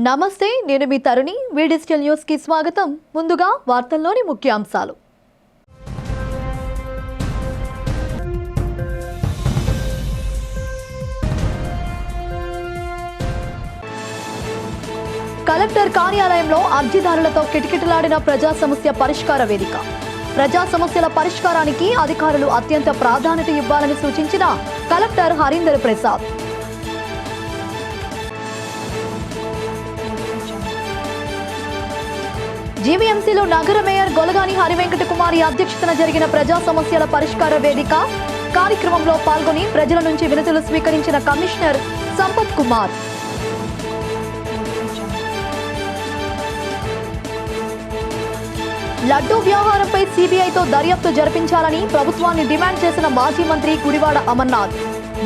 నమస్తే, నేను మీ తరుణి. వి digital news కి స్వాగతం. ముందుగా వార్తల్లోని ముఖ్యాంశాలు. కలెక్టర్ కార్యాలయంలో అర్జీదారులతో కిటకిటలాడిన ప్రజా సమస్య పరిష్కార వేదిక. ప్రజా సమస్యల పరిష్కారానికి అధికారులు అత్యంత ప్రాధాన్యత ఇవ్వాలని సూచించిన కలెక్టర్ హరీందర్ ప్రసాద్. జీవీఎంసీలో నగర మేయర్ గొలగాని హరివెంకట కుమారి అధ్యక్షతన జరిగిన ప్రజా సమస్యల పరిష్కార వేదిక కార్యక్రమంలో పాల్గొని ప్రజల నుంచి వినతులు స్వీకరించిన కమిషనర్ సంపత్ కుమార్. లడ్డూ వ్యవహారంపై సీబీఐతో దర్యాప్తు జరిపించాలని ప్రభుత్వాన్ని డిమాండ్ చేసిన మాజీ మంత్రి గుడివాడ అమర్నాథ్.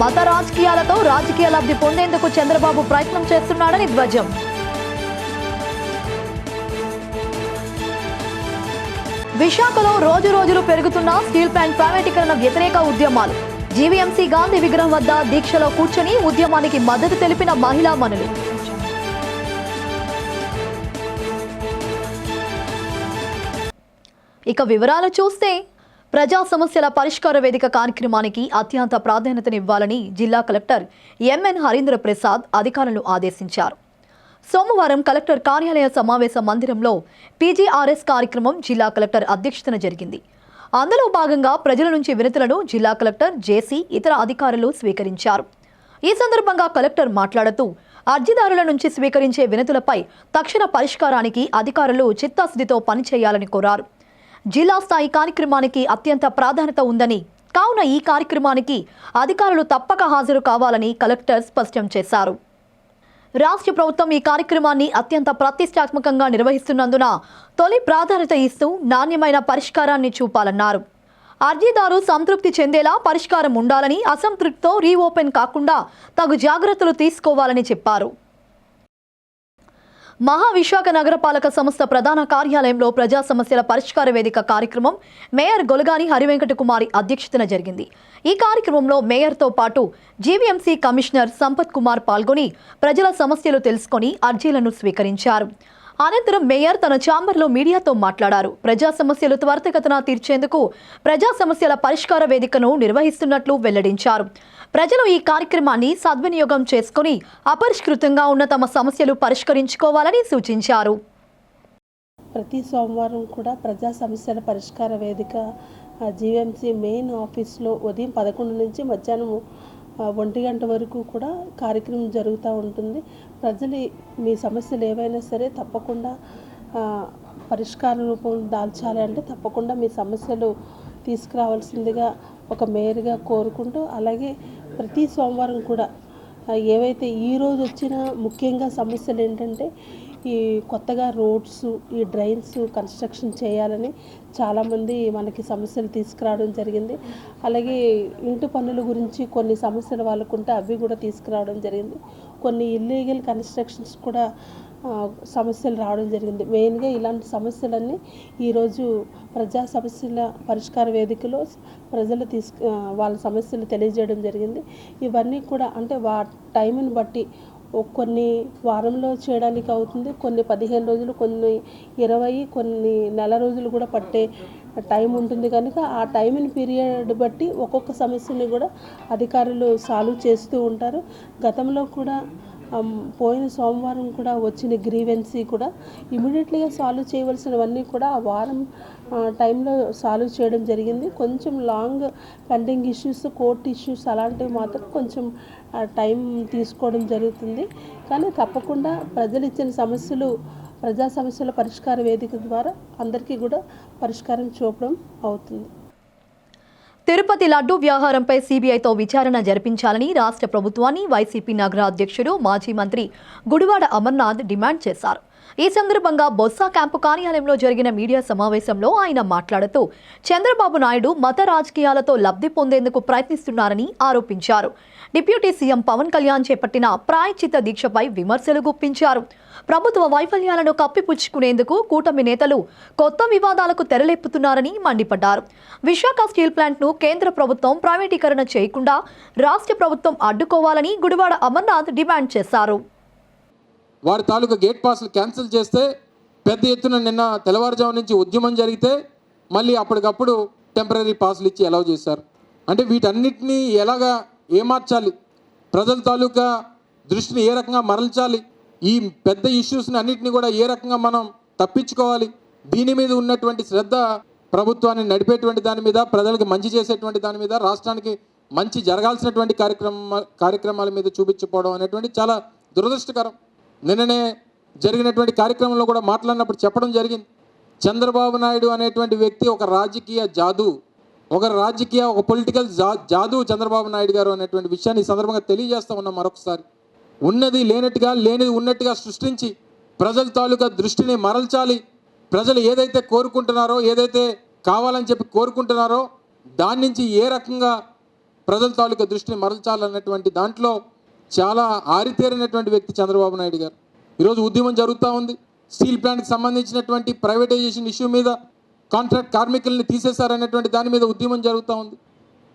మత రాజకీయాలతో రాజకీయ లబ్ధి పొందేందుకు చంద్రబాబు ప్రయత్నం చేస్తున్నాడని ధ్వజం. విశాఖలో రోజురోజులు పెరుగుతున్న స్టీల్ ప్లాంట్ ప్రైవేటీకరణ వ్యతిరేక ఉద్యమాలు. జీవీఎంసీ గాంధీ విగ్రహం వద్ద దీక్షలో కూర్చొని ఉద్యమానికి మద్దతు తెలిపిన మహిళా మనులు. ఇక వివరాలు చూస్తే, ప్రజా సమస్యల పరిష్కార వేదిక కార్యక్రమానికి అత్యంత ప్రాధాన్యతనివ్వాలని జిల్లా కలెక్టర్ ఎంఎన్ హరీంద్ర ప్రసాద్ అధికారులను ఆదేశించారు. సోమవారం కలెక్టర్ కార్యాలయ సమావేశ మందిరంలో పీజీఆర్ఎస్ కార్యక్రమం జిల్లా కలెక్టర్ అధ్యక్షతన జరిగింది. అందులో భాగంగా ప్రజల నుంచి వినతులను జిల్లా కలెక్టర్ జేసీ ఇతర అధికారులు స్వీకరించారు. ఈ సందర్భంగా కలెక్టర్ మాట్లాడుతూ, అర్జీదారుల నుంచి స్వీకరించే వినతులపై తక్షణ పరిష్కారానికి అధికారులు చిత్తశుద్ధితో పనిచేయాలని కోరారు. జిల్లా స్థాయి కార్యక్రమానికి అత్యంత ప్రాధాన్యత ఉందని, కావున ఈ కార్యక్రమానికి అధికారులు తప్పక హాజరు కావాలని కలెక్టర్ స్పష్టం చేశారు. రాష్ట్ర ప్రభుత్వం ఈ కార్యక్రమాన్ని అత్యంత ప్రతిష్టాత్మకంగా నిర్వహిస్తున్నందున తొలి ప్రాధాన్యత ఇస్తూ నాణ్యమైన పరిష్కారాన్ని చూపాలన్నారు. అర్జీదారు సంతృప్తి చెందేలా పరిష్కారం ఉండాలని, అసంతృప్తితో రీఓపెన్ కాకుండా తగు జాగ్రత్తలు తీసుకోవాలని చెప్పారు. మహావిశాఖ నగరపాలక సంస్థ ప్రధాన కార్యాలయంలో ప్రజా సమస్యల పరిష్కార వేదిక కార్యక్రమం మేయర్ గొలగాని హరివెంకట కుమారి అధ్యక్షతన జరిగింది. ఈ కార్యక్రమంలో మేయర్తో పాటు జీవీఎంసీ కమిషనర్ సంపత్ కుమార్ పాల్గొని ప్రజల సమస్యలు తెలుసుకొని అర్జీలను స్వీకరించారు. అనంతరం మేయర్ తన ఛాంబర్లో మీడియాతో మాట్లాడారు. ప్రజా సమస్యలు త్వరితగతిన తీర్చేందుకు ప్రజా సమస్యల పరిష్కార వేదికను నిర్వహిస్తున్నట్లు వెల్లడించారు. ప్రజలు ఈ కార్యక్రమాన్ని సద్వినియోగం చేసుకుని అపరిష్కృతంగా ఉన్న తమ సమస్యలు పరిష్కరించుకోవాలని సూచించారు. ప్రతి సోమవారం కూడా ప్రజా సమస్యల పరిష్కార వేదిక జీవీఎంసీ మెయిన్ ఆఫీస్లో ఉదయం 11 నుంచి మధ్యాహ్నం 1 గంట వరకు కూడా కార్యక్రమం జరుగుతూ ఉంటుంది. ప్రజలు మీ సమస్యలు ఏవైనా సరే తప్పకుండా పరిష్కార రూపం దాల్చాలి అంటే తప్పకుండా మీ సమస్యలు తీసుకురావాల్సిందిగా ఒక మేయర్గా కోరుకుంటూ, అలాగే ప్రతి సోమవారం కూడా ఏవైతే ఈరోజు వచ్చిన ముఖ్యంగా సమస్యలు ఏంటంటే, ఈ కొత్తగా రోడ్స్, ఈ డ్రైన్స్ కన్స్ట్రక్షన్ చేయాలని చాలామంది మనకి సమస్యలు తీసుకురావడం జరిగింది. అలాగే ఇంటి పన్నుల గురించి కొన్ని సమస్యలు వాళ్ళకుంటే అవి కూడా తీసుకురావడం జరిగింది. కొన్ని ఇల్లీగల్ కన్స్ట్రక్షన్స్ కూడా సమస్యలు రావడం జరిగింది. మెయిన్గా ఇలాంటి సమస్యలన్నీ ఈరోజు ప్రజా సమస్యల పరిష్కార వేదికలో ప్రజలు వాళ్ళ సమస్యలు తెలియజేయడం జరిగింది. ఇవన్నీ కూడా అంటే టైంని బట్టి కొన్ని వారంలో చేయడానికి అవుతుంది, కొన్ని 15 రోజులు, కొన్ని 20, కొన్ని నెల రోజులు కూడా పట్టే టైం ఉంటుంది. కనుక ఆ టైంని పీరియడ్ బట్టి ఒక్కొక్క సమస్యని కూడా అధికారులు సాల్వ్ చేస్తూ ఉంటారు. గతంలో కూడా పోయిన సోమవారం కూడా వచ్చిన గ్రీవెన్సీ కూడా ఇమీడియట్లీగా సాల్వ్ చేయవలసినవన్నీ కూడా ఆ వారం టైంలో సాల్వ్ చేయడం జరిగింది. కొంచెం long pending issues, court issues అలాంటివి మాత్రం కొంచెం టైం తీసుకోవడం జరుగుతుంది. కానీ తప్పకుండా ప్రజలు ఇచ్చిన సమస్యలు ప్రజా సమస్యల పరిష్కార వేదిక ద్వారా అందరికీ కూడా పరిష్కారం చూపడం అవుతుంది. తిరుపతి లడ్డూ వ్యవహారంపై సీబీఐతో విచారణ జరిపించాలని రాష్ట్ర ప్రభుత్వాన్ని వైసీపీ నగర అధ్యక్షుడు మాజీ మంత్రి గుడివాడ అమర్నాథ్ డిమాండ్ చేశారు. ఈ సందర్భంగా బొత్స క్యాంపు కార్యాలయంలో జరిగిన మీడియా సమావేశంలో ఆయన మాట్లాడుతూ, చంద్రబాబు నాయుడు మత రాజకీయాలతో లబ్ధి పొందేందుకు ప్రయత్నిస్తున్నారని ఆరోపించారు. డిప్యూటీ సీఎం పవన్ కళ్యాణ్ చేపట్టిన ప్రాయశ్చిత్త దీక్షపై విమర్శలు గుప్పించారు. ప్రభుత్వ వైఫల్యాలను కప్పిపుచ్చుకునేందుకు కూటమి నేతలు కొత్త వివాదాలకు తెరలేపుతున్నారని మండిపడ్డారు. విశాఖ స్టీల్ ప్లాంట్ను కేంద్ర ప్రభుత్వం ప్రైవేటీకరణ చేయకుండా రాష్ట్ర ప్రభుత్వం అడ్డుకోవాలని గుడివాడ అమర్నాథ్ డిమాండ్ చేశారు. వారి తాలూకా గేట్ పాస్లు క్యాన్సిల్ చేస్తే పెద్ద ఎత్తున నిన్న తెల్లవారుజాము నుంచి ఉద్యమం జరిగితే మళ్ళీ అప్పటికప్పుడు టెంపరీ పాస్లు ఇచ్చి అలౌ చేశారు. అంటే వీటన్నిటినీ ఎలాగా ఏమార్చాలి, ప్రజల తాలూకా దృష్టిని ఏ రకంగా మరల్చాలి, ఈ పెద్ద ఇష్యూస్ని అన్నింటినీ కూడా ఏ రకంగా మనం తప్పించుకోవాలి, దీని మీద ఉన్నటువంటి శ్రద్ధ ప్రభుత్వాన్ని నడిపేటువంటి దాని మీద, ప్రజలకు మంచి చేసేటువంటి దాని మీద, రాష్ట్రానికి మంచి జరగాల్సినటువంటి కార్యక్రమాల మీద చూపించకపోవడం అనేటువంటి చాలా దురదృష్టకరం. నిన్ననే జరిగినటువంటి కార్యక్రమంలో కూడా మాట్లాడినప్పుడు చెప్పడం జరిగింది, చంద్రబాబు నాయుడు అనేటువంటి వ్యక్తి ఒక రాజకీయ జాదు, ఒక పొలిటికల్ జాదు చంద్రబాబు నాయుడు గారు అనేటువంటి విషయాన్ని ఈ సందర్భంగా తెలియజేస్తా ఉన్నాం. మరొకసారి ఉన్నది లేనట్టుగా, లేనిది ఉన్నట్టుగా సృష్టించి ప్రజల తాలూకా దృష్టిని మరల్చాలి. ప్రజలు ఏదైతే కోరుకుంటున్నారో, ఏదైతే కావాలని చెప్పి కోరుకుంటున్నారో దాని నుంచి ఏ రకంగా ప్రజల తాలూకా దృష్టిని మరల్చాలన్నటువంటి దాంట్లో చాలా ఆరితేరినటువంటి వ్యక్తి చంద్రబాబు నాయుడు గారు. ఈరోజు ఉద్యమం జరుగుతూ ఉంది. స్టీల్ ప్లాంట్కి సంబంధించినటువంటి ప్రైవేటైజేషన్ ఇష్యూ మీద, కాంట్రాక్ట్ కార్మికుల్ని తీసేశారనేటువంటి దాని మీద ఉద్యమం జరుగుతూ ఉంది.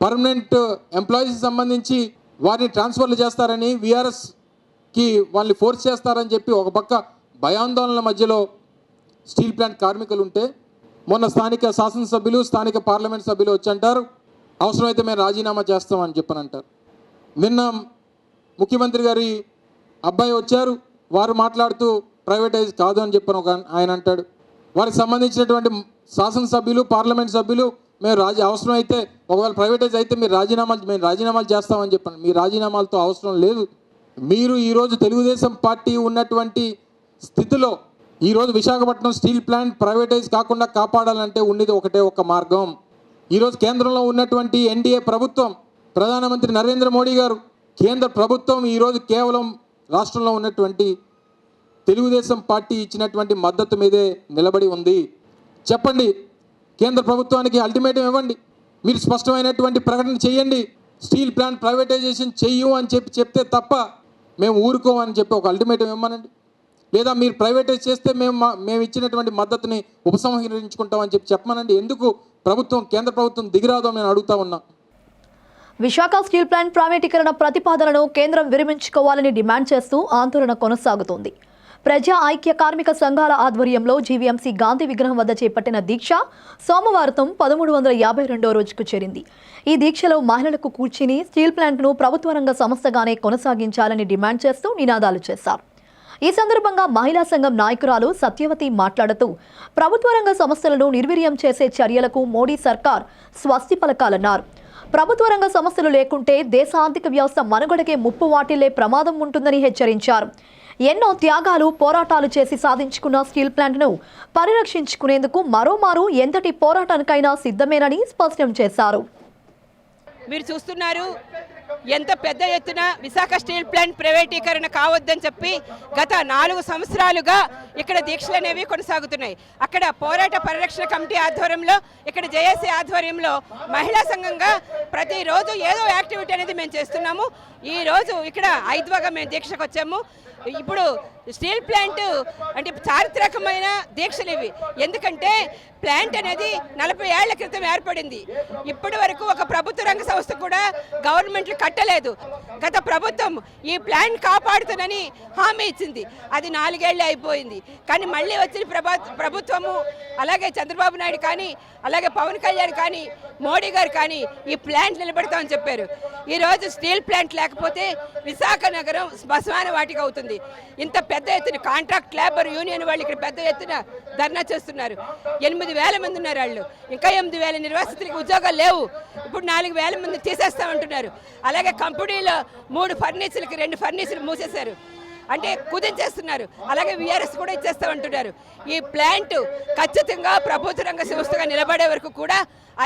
పర్మనెంట్ ఎంప్లాయీస్కి సంబంధించి వారిని ట్రాన్స్ఫర్లు చేస్తారని, వీఆర్ఎస్కి వాళ్ళని ఫోర్స్ చేస్తారని చెప్పి ఒక పక్క భయాందోళనల మధ్యలో స్టీల్ ప్లాంట్ కార్మికులు ఉంటే, మొన్న స్థానిక శాసనసభ్యులు, స్థానిక పార్లమెంట్ సభ్యులు వచ్చి అంటారు అవసరమైతే మేము రాజీనామా చేస్తామని చెప్పని అంటారు. నిన్న ముఖ్యమంత్రి గారి అబ్బాయి వచ్చారు, వారు మాట్లాడుతూ ప్రైవేటైజ్ కాదు అని చెప్పని ఆయన అంటాడు. వారికి సంబంధించినటువంటి శాసనసభ్యులు, పార్లమెంట్ సభ్యులు మేము అవసరమైతే ఒకవేళ ప్రైవేటైజ్ అయితే మేము రాజీనామాలు చేస్తామని చెప్పాను. మీ రాజీనామాలతో అవసరం లేదు. మీరు ఈరోజు తెలుగుదేశం పార్టీ ఉన్నటువంటి స్థితిలో ఈరోజు విశాఖపట్నం స్టీల్ ప్లాంట్ ప్రైవేటైజ్ కాకుండా కాపాడాలంటే ఉన్నది ఒకటే ఒక మార్గం. ఈరోజు కేంద్రంలో ఉన్నటువంటి ఎన్డీఏ ప్రభుత్వం, ప్రధానమంత్రి నరేంద్ర మోడీ గారు, కేంద్ర ప్రభుత్వం ఈరోజు కేవలం రాష్ట్రంలో ఉన్నటువంటి తెలుగుదేశం పార్టీ ఇచ్చినటువంటి మద్దతు మీదే నిలబడి ఉంది. చెప్పండి, కేంద్ర ప్రభుత్వానికి అల్టిమేటం ఇవ్వండి, మీరు స్పష్టమైనటువంటి ప్రకటన చేయండి, స్టీల్ ప్లాంట్ ప్రైవేటైజేషన్ చెయ్యు అని చెప్తే తప్ప మేము ఊరుకోమని చెప్పి ఒక అల్టిమేటం ఇవ్వమనండి. లేదా మీరు ప్రైవేటైజ్ చేస్తే మేము ఇచ్చినటువంటి మద్దతుని ఉపసంహరించుకుంటామని చెప్పమనండి. ఎందుకు కేంద్ర ప్రభుత్వం దిగిరాదో నేను అడుగుతా ఉన్నా. విశాఖ స్టీల్ ప్లాంట్ ప్రైవేటీకరణ ప్రతిపాదనను కేంద్రం విరమించుకోవాలని డిమాండ్ చేస్తూ ఆందోళన కొనసాగుతోంది. ప్రజా ఐక్య కార్మిక సంఘాల ఆధ్వర్యంలో జీవీఎంసీ గాంధీ విగ్రహం వద్ద చేపట్టిన దీక్ష సోమవారం 1352వ రోజుకు చేరింది. ఈ దీక్షలో మహిళలకు కూర్చుని స్టీల్ ప్లాంట్ను ప్రభుత్వ రంగ సంస్థగానే కొనసాగించాలని డిమాండ్ చేస్తూ నినాదాలు చేశారు. ఈ సందర్భంగా మహిళా సంఘం నాయకురాలు సత్యవతి మాట్లాడుతూ ప్రభుత్వ రంగ సంస్థలను నిర్వీర్యం చేసే చర్యలకు మోడీ సర్కార్ స్వస్తి పలకాలన్నారు. ప్రభుత్వ రంగ సంస్థలు లేకుంటే దేశ ఆర్థిక వ్యవస్థ మనుగడకే ముప్పు వాటిల్లే ప్రమాదం ఉంటుందని హెచ్చరించారు. ఎన్నో త్యాగాలు, పోరాటాలు చేసి సాధించుకున్న స్టీల్ ప్లాంట్ను పరిరక్షించుకునేందుకు మరోమారు ఎంతటి పోరాటానికైనా సిద్ధమేనని స్పష్టం చేశారు. మీరు చూస్తున్నారు ఎంత పెద్ద ఎత్తున విశాఖ స్టీల్ ప్లాంట్ ప్రైవేటీకరణ కావద్దని చెప్పి గత 4 సంవత్సరాలుగా ఇక్కడ దీక్షలు అనేవి కొనసాగుతున్నాయి. అక్కడ పోరాట పరిరక్షణ కమిటీ ఆధ్వర్యంలో, ఇక్కడ జేఏసీ ఆధ్వర్యంలో మహిళా సంఘంగా ప్రతిరోజు ఏదో యాక్టివిటీ అనేది మేము చేస్తున్నాము. ఈరోజు ఇక్కడ 5వ మేము దీక్షకు వచ్చాము. ఇప్పుడు స్టీల్ ప్లాంట్ అంటే చారిత్రకమైన దీక్షలు ఇవి. ఎందుకంటే ప్లాంట్ అనేది 40 ఏళ్ల క్రితం ఏర్పడింది. ఇప్పటి వరకు ఒక ప్రభుత్వ రంగ సంస్థ కూడా గవర్నమెంట్లు కట్టలేదు. గత ప్రభుత్వం ఈ ప్లాంట్ కాపాడుతుందని హామీ ఇచ్చింది, అది 4 ఏళ్ళు అయిపోయింది. కానీ మళ్ళీ వచ్చిన ప్రభుత్వము, అలాగే చంద్రబాబు నాయుడు కానీ, అలాగే పవన్ కళ్యాణ్ కానీ, మోడీ గారు కానీ ఈ ప్లాంట్ నిలబెడతామని చెప్పారు. ఈరోజు స్టీల్ ప్లాంట్ లేకపోతే విశాఖ నగరం శ్మశాన వాటిక అవుతుంది. ఇంత పెద్ద ఎత్తున కాంట్రాక్ట్ లేబర్ యూనియన్ వాళ్ళు ఇక్కడ పెద్ద ఎత్తున ధర్నా చేస్తున్నారు. 8,000 మంది ఉన్నారు వాళ్ళు. ఇంకా 8,000 నిర్వాసితులకు ఉద్యోగాలు లేవు. ఇప్పుడు 4,000 మంది తీసేస్తామంటున్నారు. అలాగే కంపెనీలో 3 ఫర్నిచర్లకి 2 ఫర్నిచర్లు మూసేశారు, అంటే కుదించేస్తున్నారు. అలాగే వీఆర్ఎస్ కూడా ఇచ్చేస్తామంటున్నారు. ఈ ప్లాంట్ ఖచ్చితంగా ప్రభుత్వ రంగ సంస్థగా నిలబడే వరకు కూడా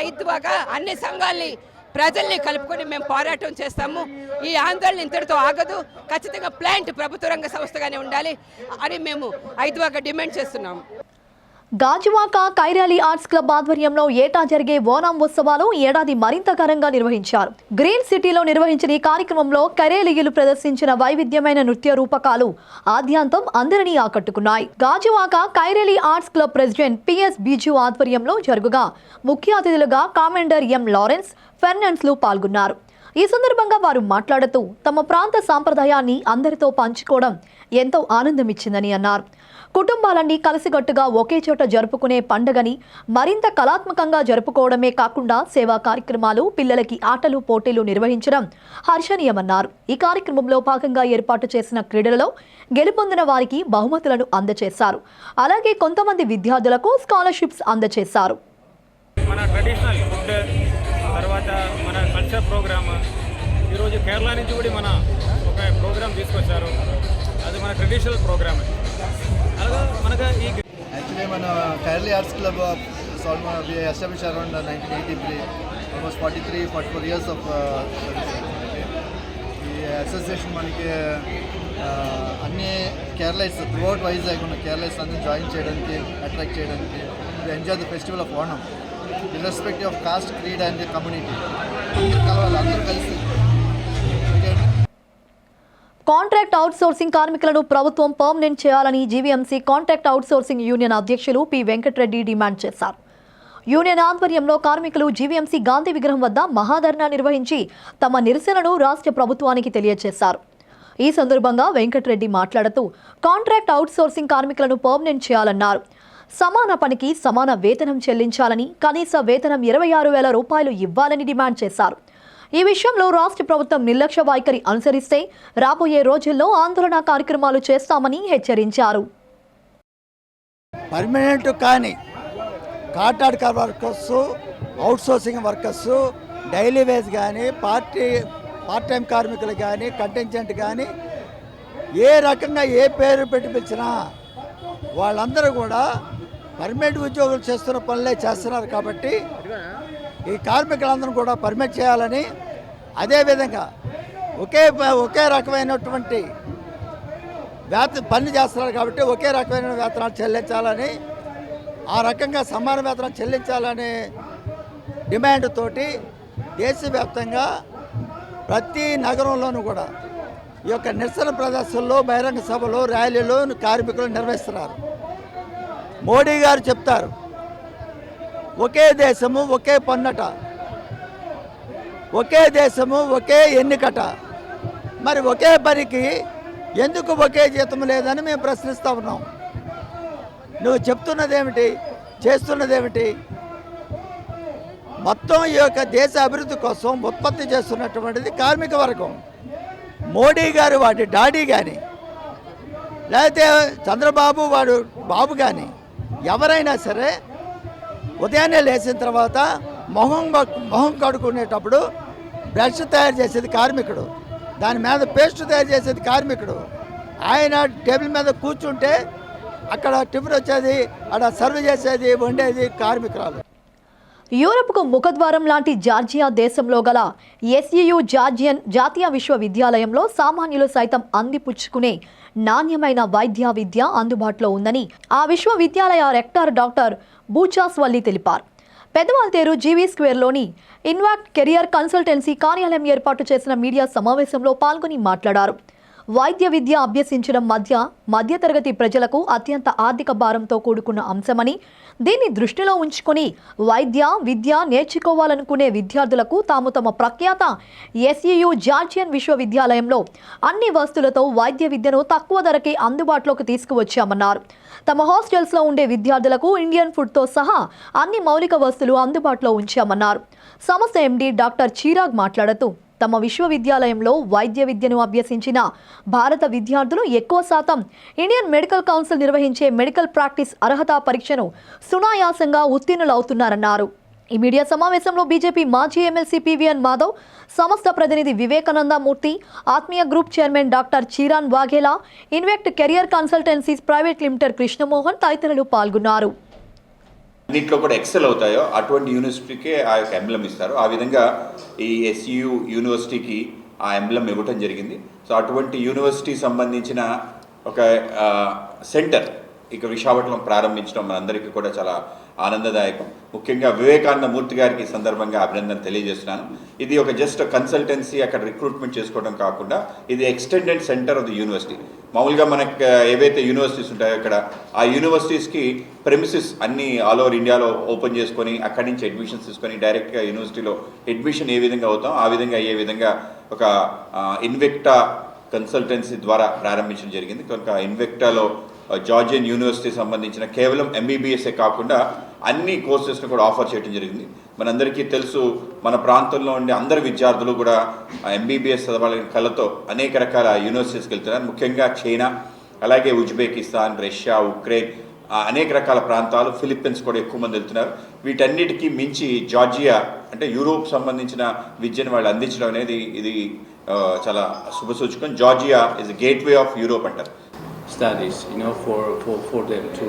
5గా అన్ని సంఘాలని, ప్రజల్ని కలుపుకొని మేము పోరాటం చేస్తాము. ఈ ఆందోళన ఇంతటితో ఆగదు. ఖచ్చితంగా ప్లాంట్ ప్రభుత్వ రంగ సంస్థగానే ఉండాలి అని మేము 5గా డిమాండ్ చేస్తున్నాము. గాజువాక కైరాలి ఆర్ట్స్ క్లబ్ ఆధ్వర్యంలో ఏటా జరిగే ఓనం ఉత్సవాలు ఈ ఏడాది మరింత ఘనంగా నిర్వహించారు. గ్రీన్ సిటీలో నిర్వహించిన ఈ కార్యక్రమంలో కైరేలీయులు ప్రదర్శించిన వైవిధ్యమైన నృత్య రూపకాలు ఆద్యాంతం అందరినీ ఆకట్టుకున్నాయి. Gajuwaka Kairali arts club president P S ఆధ్వర్యంలో జరుగుగా ముఖ్య అతిథులుగా కామెండర్ ఎం లారెన్స్ ఫెర్నాండ్స్లు పాల్గొన్నారు. ఈ సందర్భంగా వారు మాట్లాడుతూ తమ ప్రాంత సాంప్రదాయాన్ని అందరితో పంచుకోవడం ఎంతో ఆనందమిచ్చిందని అన్నారు. కుటుంబాలన్నీ కలిసికట్టుగా ఒకే చోట జరుపుకునే పండుగని మరింత కళాత్మకంగా జరుపుకోవడమే కాకుండా సేవా కార్యక్రమాలు, పిల్లలకి ఆటలు పోటీలు నిర్వహించడం హర్షణీయమన్నారు. ఈ కార్యక్రమంలో భాగంగా ఏర్పాటు చేసిన క్రీడలలో గెలుపొందిన వారికి బహుమతులను అందజేశారు. అలాగే కొంతమంది విద్యార్థులకు స్కాలర్షిప్స్ అందజేశారు. మన ట్రెడిషనల్ ఫుడ్, తర్వాత మన కల్చర్ ప్రోగ్రామ్, ఈరోజు కేరళ నుంచి కూడా మన ఒక ప్రోగ్రామ్ తీసుకొచ్చారు. అది మన ట్రెడిషనల్ ప్రోగ్రామ్. అలాగా మనకు ఈ యాక్చువల్లీ మన Kairali arts club establish around 1983, almost 44 years of ఈ అసోసియేషన్ మనకి అన్ని కేరళైట్స్ త్రూఅవుట్ వైజాగ్ ఉన్న కేరళైట్స్ అందరూ జాయిన్ చేయడానికి, అట్రాక్ట్ చేయడానికి, to enjoy the festival of Onam irrespective of cost, creed and community. కలవాలి, అందరూ కలిసి. కాంట్రాక్ట్ అవుట్సోర్సింగ్ కార్మికులను ప్రభుత్వం పర్మనెంట్ చేయాలని జీవీఎంసీ కాంట్రాక్ట్ అవుట్సోర్సింగ్ యూనియన్ అధ్యక్షులు పి వెంకటరెడ్డి డిమాండ్ చేశారు. యూనియన్ ఆధ్వర్యంలో కార్మికులు జీవీఎంసీ గాంధీ విగ్రహం వద్ద మహాధర్నా నిర్వహించి తమ నిరసనను రాష్ట్ర ప్రభుత్వానికి తెలియజేశారు. ఈ సందర్భంగా వెంకటరెడ్డి మాట్లాడుతూ కాంట్రాక్ట్ అవుట్సోర్సింగ్ కార్మికులను పర్మనెంట్ చేయాలన్నారు. సమాన పనికి సమాన వేతనం చెల్లించాలని, కనీస వేతనం 26,000 రూపాయలు ఇవ్వాలని డిమాండ్ చేశారు. ఈ విషయంలో రాష్ట్ర ప్రభుత్వం నిర్లక్ష్య వైఖరి అనుసరిస్తే రాబోయే రోజుల్లో ఆందోళన కార్యక్రమాలు చేస్తామని హెచ్చరించారు. పర్మనెంట్ కానీ contract workers, outsourcing workers, daily wage కానీ, పార్ట్ టైం కార్మికులు కానీ, కంటింజెంట్ కానీ ఏ రకంగా ఏ పేరు పెట్టి పిలిచినా వాళ్ళందరూ కూడా పర్మనెంట్ ఉద్యోగులు చేస్తున్న పనులే చేస్తున్నారు. కాబట్టి ఈ కార్మికులందరూ కూడా పర్మిట్ చేయాలని, అదేవిధంగా ఒకే రకమైనటువంటి పని చేస్తున్నారు కాబట్టి ఒకే రకమైన వేతనాలు చెల్లించాలని, ఆ రకంగా సమాన వేతనం చెల్లించాలనే డిమాండ్ తోటి దేశవ్యాప్తంగా ప్రతి నగరంలోనూ కూడా ఈ యొక్క నిరసన ప్రదర్శనలో, బహిరంగ సభలు, ర్యాలీలు కార్మికులు నిర్వహిస్తున్నారు. మోడీ గారు చెప్తారు ఒకే దేశము ఒకే పన్నట, ఒకే దేశము ఒకే ఎన్నికట. మరి ఒకే పనికి ఎందుకు ఒకే జీతం లేదని మేము ప్రశ్నిస్తూ ఉన్నాం. నువ్వు చెప్తున్నదేమిటి, చేస్తున్నదేమిటి? మొత్తం ఈ యొక్క దేశ అభివృద్ధి కోసం ఉత్పత్తి చేస్తున్నటువంటిది కార్మిక వర్గం. మోడీ గారు వాడి డాడీ కానీ, లేకపోతే చంద్రబాబు వాడు బాబు కానీ ఎవరైనా సరే ఉదయాన్నే లేచిన తర్వాత మొహం కడుక్కునేటప్పుడు బ్రష్ తయారు చేసేది కార్మికుడు, దాని మీద పేస్ట్ తయారు చేసేది కార్మికుడు. ఆయన టేబుల్ మీద కూర్చుంటే అక్కడ టిఫిన్ వచ్చేది, అక్కడ సర్వ్ చేసేది, వండేది కార్మికురాలు. యూరప్కు ముఖద్వారం లాంటి జార్జియా దేశంలో గల ఎస్ఈయు జాతీయ విశ్వవిద్యాలయంలో సామాన్యులు సైతం అందిపుచ్చుకునే నాణ్యమైన వైద్య విద్య అందుబాటులో ఉందని ఆ విశ్వవిద్యాలయ రెక్టర్ డాక్టర్ బూచాస్వల్లి తెలిపారు. పెదవాల్తేరు జీవీ స్క్వేర్లోని ఇన్వాక్ట్ కెరియర్ కన్సల్టెన్సీ కార్యాలయం ఏర్పాటు చేసిన మీడియా సమావేశంలో పాల్గొని మాట్లాడారు. వైద్య విద్య అభ్యసించడం మధ్యతరగతి ప్రజలకు అత్యంత ఆర్థిక భారంతో కూడుకున్న అంశమని, దీన్ని దృష్టిలో ఉంచుకొని విద్య నేర్చుకోవాలనుకునే విద్యార్థులకు తాము తమ ప్రఖ్యాత ఎస్ఈయు జార్జియన్ విశ్వవిద్యాలయంలో అన్ని వస్తువులతో వైద్య విద్యను తక్కువ ధరకే అందుబాటులోకి తీసుకువచ్చామన్నారు. తమ హాస్టల్స్లో ఉండే విద్యార్థులకు ఇండియన్ ఫుడ్తో సహా అన్ని మౌలిక వస్తువులు అందుబాటులో ఉంచామన్నారు. సంస్థ ఎండీ డాక్టర్ చీరాగ్ మాట్లాడుతూ తమ విశ్వవిద్యాలయంలో వైద్య విద్యను అభ్యసించిన భారత విద్యార్థులు ఎక్కువ శాతం ఇండియన్ మెడికల్ కౌన్సిల్ నిర్వహించే మెడికల్ ప్రాక్టీస్ అర్హత పరీక్షను సునాయాసంగా ఉత్తీర్ణులవుతున్నారన్నారు. ఈ మీడియా సమావేశంలో బీజేపీ మాజీ ఎమ్మెల్సీ పివిఎన్ మాధవ్, సంస్థ ప్రతినిధి Vivekananda Murthy, Atmiya group chairman doctor Chiran Vaghela, Invect career consultancies private limited Krishnamohan తదితరులు పాల్గొన్నారు. అన్నింటిలో కూడా ఎక్సెల్ అవుతాయో అటువంటి యూనివర్సిటీకే ఆ యొక్క ఎంబ్లం ఇస్తారు. ఆ విధంగా ఈ ఎస్యు యూనివర్సిటీకి ఆ ఎంబ్లం ఇవ్వటం జరిగింది. సో అటువంటి యూనివర్సిటీ సంబంధించిన ఒక సెంటర్ ఇక విశాఖపట్నం ప్రారంభించడం మనందరికీ కూడా చాలా ఆనందదాయకం. ముఖ్యంగా వివేకానంద మూర్తి గారికి ఈ సందర్భంగా అభినందన తెలియజేస్తున్నాను. ఇది ఒక జస్ట్ కన్సల్టెన్సీ అక్కడ రిక్రూట్మెంట్ చేసుకోవడం కాకుండా ఇది extended centre of the university. మామూలుగా మనకు ఏవైతే యూనివర్సిటీస్ ఉంటాయో ఇక్కడ ఆ యూనివర్సిటీస్కి ప్రెమిసెస్ అన్నీ ఆల్ ఓవర్ ఇండియాలో ఓపెన్ చేసుకొని అక్కడి నుంచి అడ్మిషన్స్ తీసుకొని డైరెక్ట్గా యూనివర్సిటీలో అడ్మిషన్ ఏ విధంగా అవుతాం ఆ విధంగా అయ్యే విధంగా ఒక ఇన్వెక్టా కన్సల్టెన్సీ ద్వారా ప్రారంభించడం జరిగింది. కనుక ఇన్వెక్టాలో జార్జియన్ యూనివర్సిటీ సంబంధించిన కేవలం ఎంబీబీఎస్ఏ కాకుండా అన్ని కోర్సెస్ను కూడా ఆఫర్ చేయడం జరిగింది. మనందరికీ తెలుసు, మన ప్రాంతంలో ఉండే అందరు విద్యార్థులు కూడా ఎంబీబీఎస్ చదవాలని కళతో అనేక రకాల యూనివర్సిటీస్కి వెళ్తున్నారు. ముఖ్యంగా చైనా, అలాగే ఉజ్బెకిస్తాన్, రష్యా, ఉక్రెయిన్, అనేక రకాల ప్రాంతాలు, ఫిలిప్పీన్స్ కూడా ఎక్కువ మంది వెళ్తున్నారు. వీటన్నిటికీ మించి జార్జియా అంటే యూరోప్ సంబంధించిన విద్యను వాళ్ళు అందించడం అనేది ఇది చాలా శుభసూచకం. Georgia is gateway of Europe అంటారు. Studies, for them to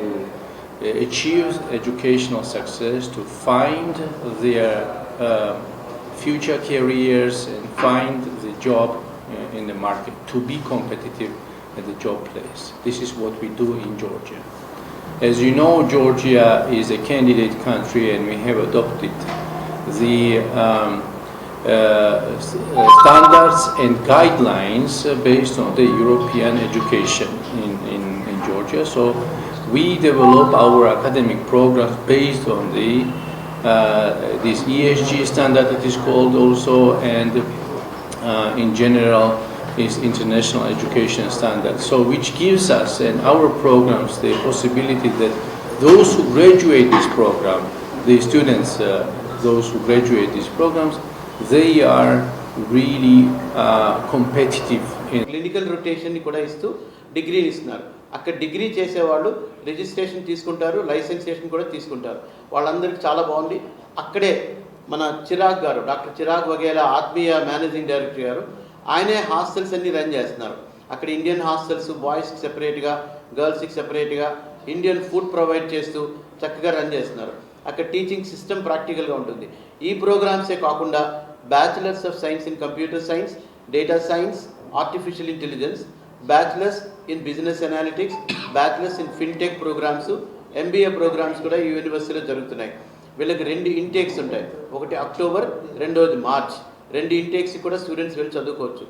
achieve educational success, to find their future careers and find the job in the market, to be competitive at the job place. This is what we do in Georgia. As you know, Georgia is a candidate country and we have adopted the standards and guidelines based on the European education in Georgia. So we develop our academic programs based on the this ESG standard, it is called also, and in general is international education standard. So which gives us and our programs the possibility that those who graduate this program, the students, those who graduate these programs, they are really competitive in clinical రొటేషన్ని కూడా ఇస్తూ డిగ్రీని ఇస్తున్నారు. అక్కడ degree చేసేవాళ్ళు registration తీసుకుంటారు, లైసెన్సేషన్ కూడా తీసుకుంటారు. వాళ్ళందరికీ చాలా బాగుంది. అక్కడే మన చిరాగ్ గారు, డాక్టర్ చిరాగ్ వగేలా ఆత్మీయ మేనేజింగ్ డైరెక్టర్ గారు, ఆయనే హాస్టల్స్ అన్ని రన్ చేస్తున్నారు. అక్కడ ఇండియన్ హాస్టల్స్ బాయ్స్కి సెపరేట్గా, గర్ల్స్కి సెపరేట్గా ఇండియన్ ఫుడ్ ప్రొవైడ్ చేస్తూ చక్కగా రన్ చేస్తున్నారు. అక్కడ టీచింగ్ సిస్టమ్ ప్రాక్టికల్గా ఉంటుంది. ఈ ప్రోగ్రామ్సే కాకుండా bachelors of science in computer science, data science, artificial intelligence, bachelors in business analytics, bachelors in fintech programs, MBA programs కూడా ఈ యూనివర్సిటీలో జరుగుతున్నాయి. వీళ్ళకి 2 ఇంటేక్స్ ఉంటాయి. ఒకటి అక్టోబర్, రెండోది మార్చ్. 2 ఇంటేక్స్కి కూడా స్టూడెంట్స్ వెళ్ళి చదువుకోవచ్చు.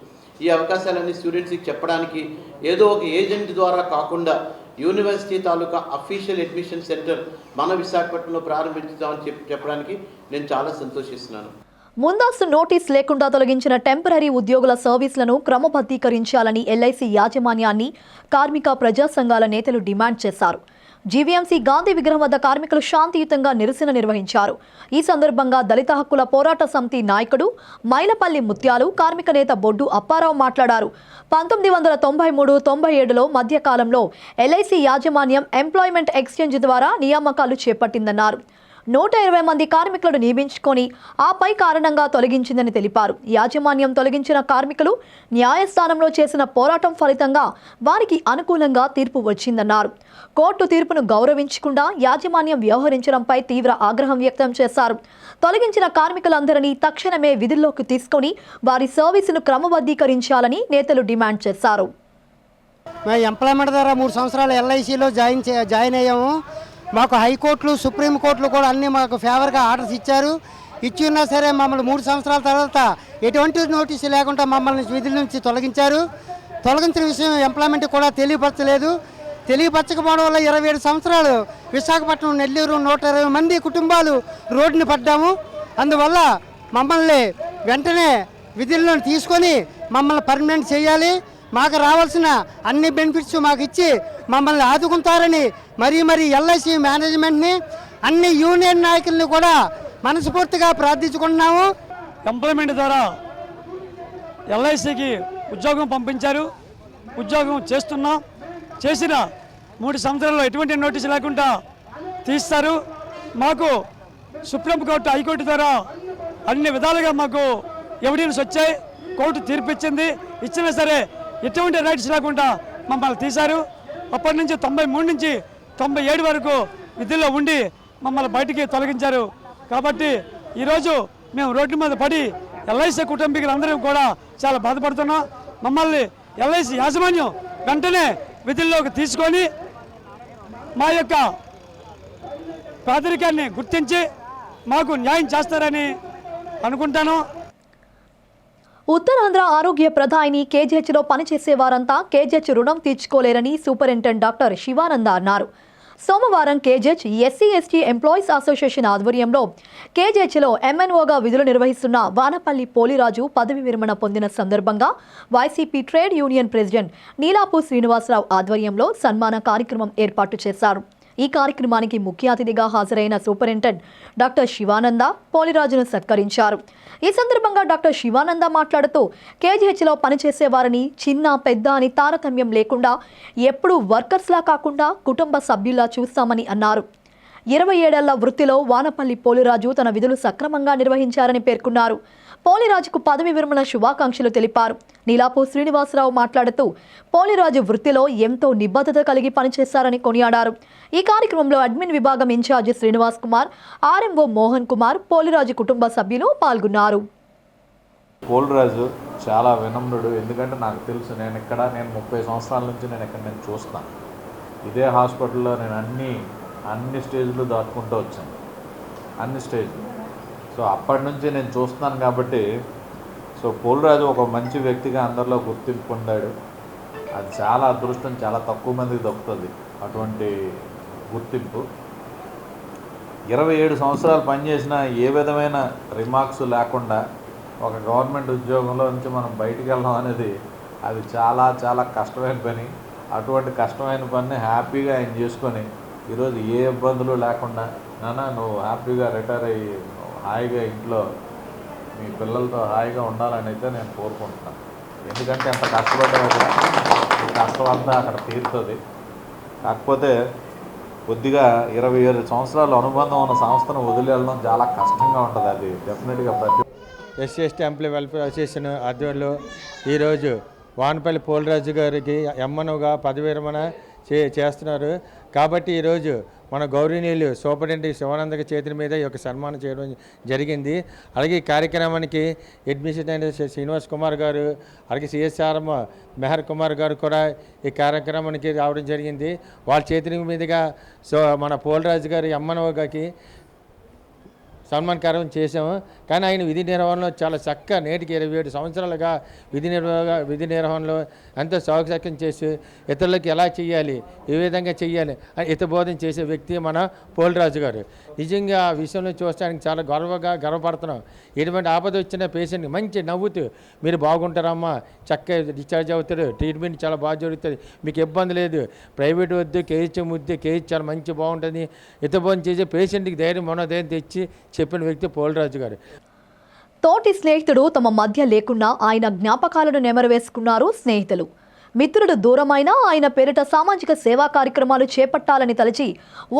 ఈ అవకాశాలన్నీ స్టూడెంట్స్కి చెప్పడానికి ఏదో ఒక ఏజెంట్ ద్వారా కాకుండా యూనివర్సిటీ తాలూకా అఫీషియల్ అడ్మిషన్ సెంటర్ మన విశాఖపట్నంలో ప్రారంభించుదామని చెప్పడానికి నేను చాలా సంతోషిస్తున్నాను. ముందస్తు నోటీస్ లేకుండా తొలగించిన టెంపరరీ ఉద్యోగుల సర్వీసులను క్రమబద్ధీకరించాలని ఎల్ఐసి యాజమాన్యాన్ని కార్మిక ప్రజా సంఘాల నేతలు డిమాండ్ చేశారు. జీవీఎంసీ గాంధీ విగ్రహం వద్ద కార్మికులు శాంతియుతంగా నిరసన నిర్వహించారు. ఈ సందర్భంగా దళిత హక్కుల పోరాట సమితి నాయకుడు మైలపల్లి ముత్యాలు, కార్మిక నేత బొడ్డు అప్పారావు మాట్లాడారు. 1993-97లో మధ్యకాలంలో ఎల్ఐసి యాజమాన్యం ఎంప్లాయ్మెంట్ ఎక్స్చేంజ్ ద్వారా నియామకాలు చేపట్టిందన్నారు. 120 మంది కార్మికులను నియమించుకొని ఆపై కారణంగా తొలగించిందని తెలిపారు. యాజమాన్యం తొలగించిన కార్మికులు న్యాయస్థానంలో చేసిన పోరాటం ఫలితంగా వారికి అనుకూలంగా తీర్పు వచ్చిందన్నారు. కోర్టు తీర్పును గౌరవించకుండా యాజమాన్యం వ్యవహరించడంపై తీవ్ర ఆగ్రహం వ్యక్తం చేశారు. తొలగించిన కార్మికులందరినీ తక్షణమే విధుల్లోకి తీసుకొని వారి సర్వీసును క్రమబద్ధీకరించాలని నేతలు డిమాండ్ చేశారు. ఎంప్లాయ్మెంట్ ద్వారా 3 సంవత్సరాలు ఎల్ఐసిలో జాయిన్ అయ్యాము. మాకు హైకోర్టులు, సుప్రీంకోర్టులు కూడా అన్నీ మాకు ఫేవర్గా ఆర్డర్స్ ఇచ్చారు. ఇచ్చి ఉన్నా సరే మమ్మల్ని 3 సంవత్సరాల తర్వాత ఎటువంటి నోటీసు లేకుండా మమ్మల్ని విధుల నుంచి తొలగించారు. తొలగించిన విషయం ఎంప్లాయ్మెంట్ కూడా తెలియపరచలేదు. తెలియపరచకపోవడం వల్ల 27 సంవత్సరాలు విశాఖపట్నం, నెల్లూరు 120 మంది కుటుంబాలు రోడ్డుని పడ్డాము. అందువల్ల మమ్మల్ని వెంటనే విధుల్లో తీసుకొని మమ్మల్ని పర్మనెంట్ చేయాలి. మాకు రావాల్సిన అన్ని బెనిఫిట్స్ మాకు ఇచ్చి మమ్మల్ని ఆదుకుంటారని మరీ ఎల్ఐసి మేనేజ్మెంట్ని, అన్ని యూనియన్ నాయకుల్ని కూడా మనస్ఫూర్తిగా ప్రార్థించుకుంటున్నాము. ఎంప్లాయ్మెంట్ ద్వారా ఎల్ఐసికి ఉద్యోగం పంపించారు. ఉద్యోగం చేస్తున్నాం. చేసిన 3 సంవత్సరాల్లో ఎటువంటి నోటీసు లేకుండా తీస్తారు. మాకు సుప్రీంకోర్టు, హైకోర్టు ద్వారా అన్ని విధాలుగా మాకు ఎవిడెన్స్ వచ్చాయి. కోర్టు తీర్పు ఇచ్చింది. ఇచ్చినా సరే ఎటువంటి రైట్స్ లేకుండా మమ్మల్ని తీశారు. అప్పటి నుంచి 93 నుంచి 97 వరకు విధుల్లో ఉండి మమ్మల్ని బయటికి తొలగించారు. కాబట్టి ఈరోజు మేము రోడ్డు మీద పడి ఎల్ఐసి కుటుంబీకులందరం కూడా చాలా బాధపడుతున్నాం. మమ్మల్ని ఎల్ఐసి యాజమాన్యం వెంటనే విధుల్లోకి తీసుకొని మా యొక్క పేదరికాన్ని గుర్తించి మాకు న్యాయం చేస్తారని అనుకుంటాను. ఉత్తరాంధ్ర ఆరోగ్య ప్రధాని కేజీహెచ్లో పనిచేసే వారంతా కేజీహెచ్ రుణం తీర్చుకోలేరని సూపరింటెండెంట్ డాక్టర్ శివానంద అన్నారు. సోమవారం కేజెచ్ ఎస్సీ/ఎస్టీ ఎంప్లాయీస్ అసోసియేషన్ ఆధ్వర్యంలో కేజెచ్లో ఎంఎన్ఓగా విధులు నిర్వహిస్తున్న వానపల్లి పోలిరాజు పదవి విరమణ పొందిన సందర్భంగా YCP trade union president Neelapu Srinivasarao ఆధ్వర్యంలో సన్మాన కార్యక్రమం ఏర్పాటు చేశారు. ఈ కార్యక్రమానికి ముఖ్య అతిథిగా హాజరైన సూపరింటెండెంట్ డాక్టర్ శివానంద పోలిరాజును సత్కరించారు. ఈ సందర్భంగా డాక్టర్ శివానంద మాట్లాడుతూ కేజీహెచ్లో పనిచేసే వారిని చిన్న పెద్ద అని తారతమ్యం లేకుండా ఎప్పుడూ వర్కర్స్లా కాకుండా కుటుంబ సభ్యుల్లా చూస్తామని అన్నారు. 27 ఏళ్ల వృత్తిలో వానపల్లి పోలిరాజు తన విధులు సక్రమంగా నిర్వహించారని పేర్కొన్నారు. పోలిరాజుకు పదవి విరమణ శుభాకాంక్షలు తెలిపారు. నీలాపు శ్రీనివాసరావు మాట్లాడుతూ పోలిరాజు వృత్తిలో ఎంతో నిబద్ధత కలిగి పనిచేశారని కొనియాడారు. ఈ కార్యక్రమంలో అడ్మిన్ విభాగం ఇన్ఛార్జి శ్రీనివాస్ కుమార్, ఆర్ఎంఓ మోహన్ కుమార్, పోలిరాజు కుటుంబ సభ్యులు పాల్గొన్నారు. పోలిరాజు చాలా వినమ్రుడు. ఎందుకంటే నాకు తెలుసు, నేను 30 సంవత్సరాల నుంచి నేను చూస్తాను. ఇదే హాస్పిటల్లో నేను అన్ని స్టేజ్లు దాటుకుంటూ వచ్చాను, అన్ని స్టేజ్లు. సో అప్పటి నుంచి నేను చూస్తున్నాను కాబట్టి పోలిరాజు ఒక మంచి వ్యక్తిగా అందరిలో గుర్తింపు పొందాడు. అది చాలా అదృష్టం, చాలా తక్కువ మందికి దక్కుతుంది అటువంటి గుర్తింపు. 27 సంవత్సరాలు పనిచేసిన ఏ విధమైన రిమార్క్స్ లేకుండా ఒక గవర్నమెంట్ ఉద్యోగంలో నుంచి మనం బయటికి వెళ్ళడం అనేది అది చాలా చాలా కష్టమైన పని. అటువంటి కష్టమైన పనిని హ్యాపీగా ఆయన చేసుకొని ఈరోజు ఏ ఇబ్బందులు లేకుండా నువ్వు హ్యాపీగా రిటైర్ అయ్యి హాయిగా ఇంట్లో మీ పిల్లలతో హాయిగా ఉండాలని అయితే నేను కోరుకుంటున్నాను. ఎందుకంటే అంత కష్టపడ్డా ఈ కష్టం అంతా అక్కడ తీరుతుంది. కాకపోతే కొద్దిగా 27 సంవత్సరాల అనుబంధం ఉన్న సంస్థను వదిలి వెళ్ళడం చాలా కష్టంగా ఉంటుంది. అది డెఫినెట్గా ఎస్సీ/ఎస్టీ ఎంప్లాయీ వెల్ఫేర్ అసోసియేషన్ ఆధ్వర్యంలో ఈరోజు వానపల్లి పోలిరాజు గారికి ఎంఎన్ఓగా పదవి విరమణ చేస్తున్నారు. కాబట్టి ఈరోజు మన గౌరవనీయులు సూపరింటెండెంట్ శివానంద చేతుల మీద ఈ యొక్క సన్మానం చేయడం జరిగింది. అలాగే ఈ కార్యక్రమానికి అడ్మినిస్ట్రేటర్ శ్రీనివాస్ కుమార్ గారు, అలాగే సిఎస్ఆర్ మెహర్ కుమార్ గారు కూడా ఈ కార్యక్రమానికి రావడం జరిగింది. వాళ్ళ చేతుల మీదుగా మన పోలిరాజు గారు ఎంఎన్ఓగాకి సన్మాన కార్యక్రమం చేసాము. కానీ ఆయన విధి నిర్వహణలో చాలా చక్కగా నేటికి 27 సంవత్సరాలుగా విధి నిర్వహణలో ఎంతో సౌకర్యం చేసి ఇతరులకు ఎలా చేయాలి, ఏ విధంగా చేయాలి అని హితబోధన చేసే వ్యక్తి మన పోలిరాజు గారు. నిజంగా ఆ విషయంలో చూడడానికి చాలా గర్వపడుతున్నాం. ఎటువంటి ఆపద వచ్చిన పేషెంట్ని మంచి నవ్వుతూ మీరు బాగుంటారమ్మా, చక్కగా డిశ్చార్జ్ అవుతారు, ట్రీట్మెంట్ చాలా బాగా జరుగుతుంది, మీకు ఇబ్బంది లేదు, ప్రైవేట్ వద్దు, కేహెచ్ వద్దు, కేహెచ్ చాలా మంచి బాగుంటుంది, హితబోధన చేసే పేషెంట్కి ధైర్యం మనోధైర్యం తెచ్చి చెప్పిన వ్యక్తి పోలిరాజు గారు. తోటి స్నేహితుడు తమ మధ్య లేకున్నా ఆయన జ్ఞాపకాలను నెమరవేసుకున్నారు స్నేహితులు. మిత్రుడు దూరమైనా ఆయన పేరిట సామాజిక సేవా కార్యక్రమాలు చేపట్టాలని తలచి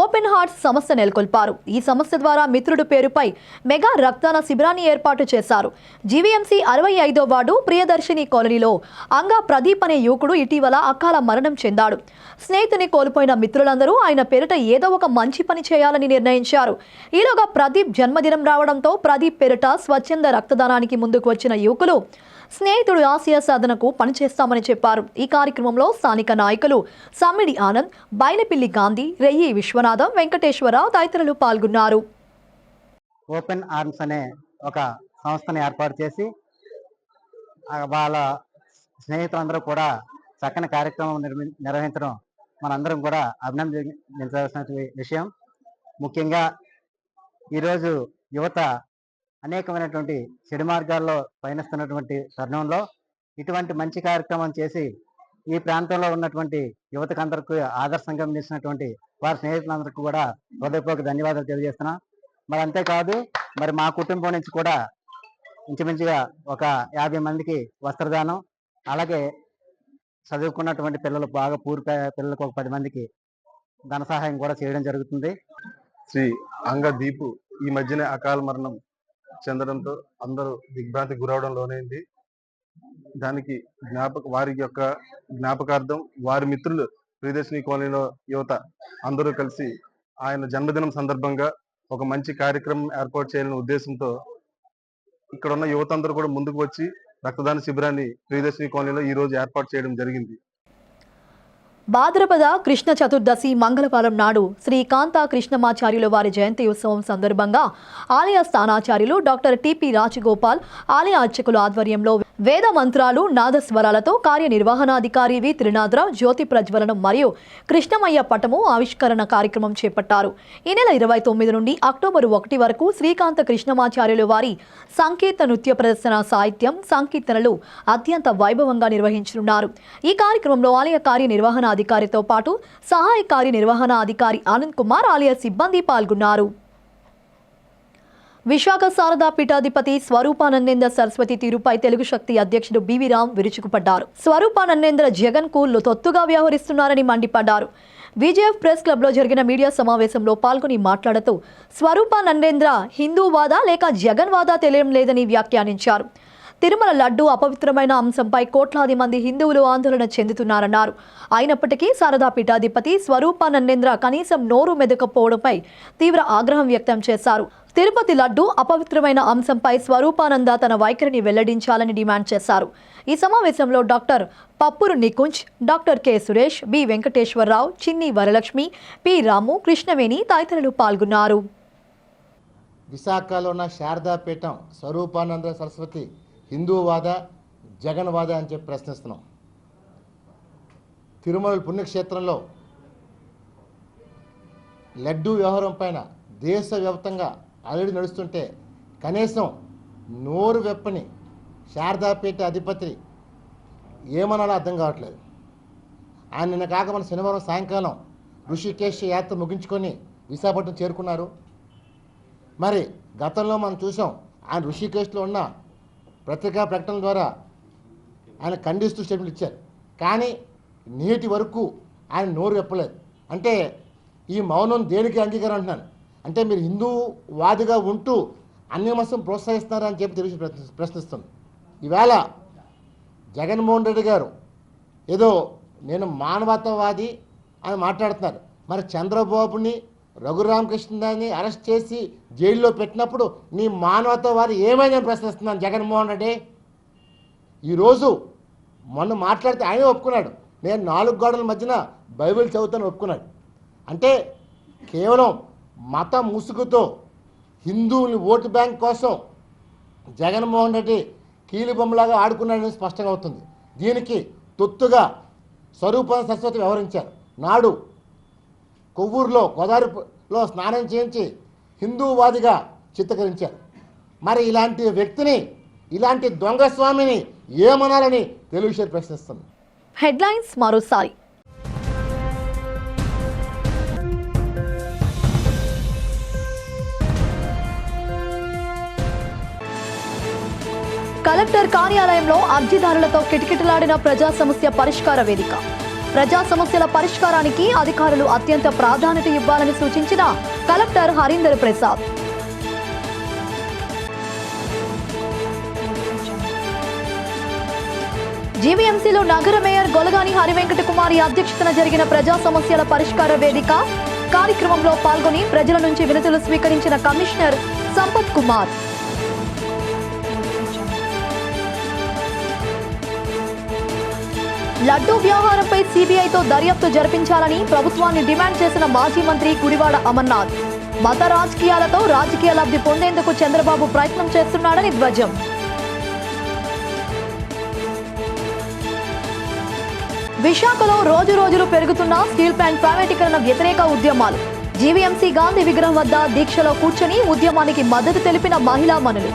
ఓపెన్ హార్ట్స్ సంస్థ నెలకొల్పారు. ఈ సంస్థ ద్వారా మిత్రుడు పేరుపై మెగా రక్తదాన శిబిరాన్ని ఏర్పాటు చేశారు. జీవీఎంసీ 65వ వార్డు ప్రియదర్శిని కాలనీలో అంగా ప్రదీప్ అనే యువకుడు ఇటీవల అకాల మరణం చెందాడు. స్నేహితుని కోల్పోయిన మిత్రులందరూ ఆయన పేరిట ఏదో ఒక మంచి పని చేయాలని నిర్ణయించారు. ఈలోగా ప్రదీప్ జన్మదినం రావడంతో ప్రదీప్ పేరిట స్వచ్ఛంద రక్తదానానికి ముందుకు వచ్చిన యువకులు స్నేహితుడు ఆశయ సాధనకు పనిచేస్తామని చెప్పారు. ఈ కార్యక్రమంలో స్థానిక నాయకులు సమ్మిడి ఆనంద్, బైలపిల్లి గాంధీ, రెయ్యి విశ్వనాథం, వెంకటేశ్వరరావు తదితరులు పాల్గొన్నారు. ఓపెన్ ఆర్మ్స్ అనే ఒక సంస్థను ఏర్పాటు చేసి వాళ్ళ స్నేహితులందరూ కూడా చక్కని కార్యక్రమం నిర్వహించడం మనందరం కూడా అభినందించాల్సిన విషయం. ముఖ్యంగా ఈరోజు యువత అనేకమైనటువంటి చెడు మార్గాల్లో పయనిస్తున్నటువంటి తరుణంలో ఇటువంటి మంచి కార్యక్రమం చేసి ఈ ప్రాంతంలో ఉన్నటువంటి యువతకందరికీ ఆదర్శంగా నిలిచినటువంటి వారి స్నేహితులందరికీ కూడా హృదయపూర్వక ధన్యవాదాలు తెలియజేస్తున్నాం. మరి అంతేకాదు, మరి మా కుటుంబం నుంచి కూడా ఇంచుమించుగా ఒక 50 మందికి వస్త్రదానం, అలాగే చదువుకున్నటువంటి పిల్లలు బాగా పిల్లలకు ఒక 10 మందికి ధన సహాయం కూడా చేయడం జరుగుతుంది. శ్రీ అంగ దీపు ఈ మధ్యనే అకాల మరణం చెందడంతో అందరూ దిగ్భ్రాంతికి గురవడం లోనైంది. దానికి వారి యొక్క జ్ఞాపకార్థం వారి మిత్రులు ప్రియదర్శిని కాలనీలో యువత అందరూ కలిసి ఆయన జన్మదినం సందర్భంగా ఒక మంచి కార్యక్రమం ఏర్పాటు చేయాలనే ఉద్దేశంతో ఇక్కడ ఉన్న యువత అందరూ కూడా ముందుకు వచ్చి రక్తదాన శిబిరాన్ని ప్రియదర్శిని కాలనీలో ఈ రోజు ఏర్పాటు చేయడం జరిగింది. భాద్రపద కృష్ణ చతుర్దశి మంగళవారం నాడు శ్రీ కాంతా కృష్ణమాచార్యుల వారి జయంతి ఉత్సవం సందర్భంగా ఆలయ స్థానాచార్యులు డాక్టర్ టిపి రాజగోపాల్, ఆలయ అర్చకుల ఆధ్వర్యంలో వేద మంత్రాలు నాదస్వరాలతో కార్యనిర్వహణాధికారి వి త్రినాథరావు జ్యోతి ప్రజ్వలనం మరియు కృష్ణమయ్య పటము ఆవిష్కరణ కార్యక్రమం చేపట్టారు. ఈ నెల 29 నుండి అక్టోబర్ 1 వరకు శ్రీకాంత కృష్ణమాచార్యులు వారి సంకీర్త నృత్య ప్రదర్శన సాహిత్యం సంకీర్తనలు అత్యంత వైభవంగా నిర్వహించనున్నారు. ఈ కార్యక్రమంలో ఆలయ కార్యనిర్వహణాధికారితో పాటు సహాయ కార్యనిర్వహణాధికారి ఆనంద్ కుమార్ ఆలయ సిబ్బంది పాల్గొన్నారు. విశాఖ శారదా పీఠాధిపతి స్వరూపానందేంద్ర సరస్వతి తీరుపై తెలుగు శక్తి అధ్యక్షుడు బివి రామ్ విరుచుకుపడ్డారు. స్వరూపానందేంద్ర జగన్ కు తొత్తుగా వ్యవహరిస్తున్నారని మండిపడ్డారు. విజేఎఫ్ ప్రెస్ క్లబ్ లో జరిగిన మీడియా సమావేశంలో పాల్గొని మాట్లాడుతూ స్వరూపానందేంద్ర హిందూవాదా లేక జగన్వాదా తెలియడం లేదని వ్యాఖ్యానించారు. తిరుమల లడ్డు అపవిత్రమైన అంశంపై కోట్లాది మంది హిందువులు ఆందోళన చెందుతున్నారన్నారు. అయినప్పటికీ శారదా పీఠాధిపతి స్వరూపానందేంద్ర కనీసం నోరు మెదకపోవడంపై తీవ్ర ఆగ్రహం వ్యక్తం చేశారు. తిరుపతి లడ్డు అపవిత్రమైన అంశంపై స్వరూపానంద తన వైఖరిని వెల్లడించాలని డిమాండ్ చేశారు. ఈ సమావేశంలో doctor Pappuru Nikunj, doctor K Suresh, B Venkateswararao, Chinni Varalakshmi, P రాము, కృష్ణవేణి తదితరులు పాల్గొన్నారు. విశాఖలో ఉన్న శారదాపీఠం స్వరూపానంద సరస్వతి హిందూవాద జగన్వాద అని చెప్పి ప్రశ్నిస్తున్నాం. తిరుమల పుణ్యక్షేత్రంలో లడ్డూ వ్యవహారం పైన దేశవ్యాప్తంగా అలడి నడుస్తుంటే కనీసం నోరు వెప్పని శారదాపీఠ అధిపతి ఏమనాలో అర్థం కావట్లేదు. ఆయన నిన్న కాక మన శనివారం సాయంకాలం ఋషికేశ్ యాత్ర ముగించుకొని విశాఖపట్నం చేరుకున్నారు. మరి గతంలో మనం చూసాం ఆయన ఋషికేశ్లో ఉన్న పత్రికా ప్రకటన ద్వారా ఆయన ఖండిస్తూ స్టేట్మెంట్ ఇచ్చారు. కానీ నేటి వరకు ఆయన నోరు వెప్పలేదు. అంటే ఈ మౌనం దేనికి అంగీకారం అంటున్నాను అంటే మీరు హిందూవాదిగా ఉంటూ అన్యమతం ప్రోత్సహిస్తున్నారని చెప్పి తెలిసి ప్రశ్నిస్తుంది. ఈవేళ జగన్మోహన్ రెడ్డి గారు ఏదో నేను మానవతావాది అని మాట్లాడుతున్నారు. మరి చంద్రబాబుని రఘురామకృష్ణని అరెస్ట్ చేసి జైల్లో పెట్టినప్పుడు నీ మానవతావాది ఏమైందని ప్రశ్నిస్తున్నాను జగన్మోహన్ రెడ్డి. ఈరోజు మొన్న మాట్లాడితే ఆయనే ఒప్పుకున్నాడు, నేను 4 గోడల మధ్యన బైబిల్ చదువుతాను ఒప్పుకున్నాడు. అంటే కేవలం మత ముసుగుతో హిందువుని ఓటు బ్యాంక్ కోసం జగన్మోహన్ రెడ్డి కీలుబొమ్మలాగా ఆడుకున్నాడని స్పష్టంగా అవుతుంది. దీనికి తొత్తుగా స్వరూపానంద సరస్వతి వ్యవహరించారు. నాడు కొవ్వూరులో గోదావరిలో స్నానం చేయించి హిందూవాదిగా చిత్రీకరించారు. మరి ఇలాంటి వ్యక్తిని ఇలాంటి దొంగ స్వామిని ఏమనాలని తెలుగు ప్రశ్నిస్తుంది. హెడ్లైన్స్ మరోసారి. కలెక్టర్ కార్యాలయంలో అర్జీదారులతో కిటకిటలాడిన ప్రజా సమస్య పరిష్కార వేదిక. ప్రజా సమస్యల పరిష్కారానికి అధికారులు అత్యంత ప్రాధాన్యత ఇవ్వాలని సూచించిన కలెక్టర్ హరీందర్ ప్రసాద్. జీవీఎంసీలో నగర మేయర్ గొలగాని హరివెంకట కుమారి అధ్యక్షతన జరిగిన ప్రజా సమస్యల పరిష్కార వేదిక కార్యక్రమంలో పాల్గొని ప్రజల నుంచి వినతులు స్వీకరించిన కమిషనర్ సంపత్ కుమార్. లడ్డూ వ్యవహారంపై సీబీఐతో దర్యాప్తు జరిపించాలని ప్రభుత్వాన్ని డిమాండ్ చేసిన మాజీ మంత్రి గుడివాడ అమర్నాథ్. మత రాజకీయాలతో రాజకీయ లబ్ధి పొందేందుకు చంద్రబాబు ప్రయత్నం చేస్తున్నాడని ధ్వజం. విశాఖలో రోజురోజులు పెరుగుతున్న స్టీల్ ప్లాంట్ ప్రైవేటీకరణ వ్యతిరేక ఉద్యమాలు. జీవీఎంసీ గాంధీ విగ్రహం వద్ద దీక్షలో కూర్చొని ఉద్యమానికి మద్దతు తెలిపిన మహిళా మనులు.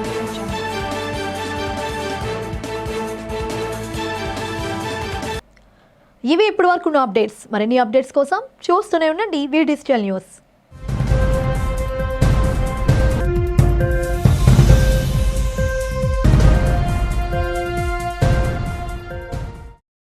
ఇవి ఇప్పటి వరకు అప్డేట్స్. మరిన్ని అప్డేట్స్ కోసం చూస్తూనే ఉండండి వి డిజిటల్ న్యూస్.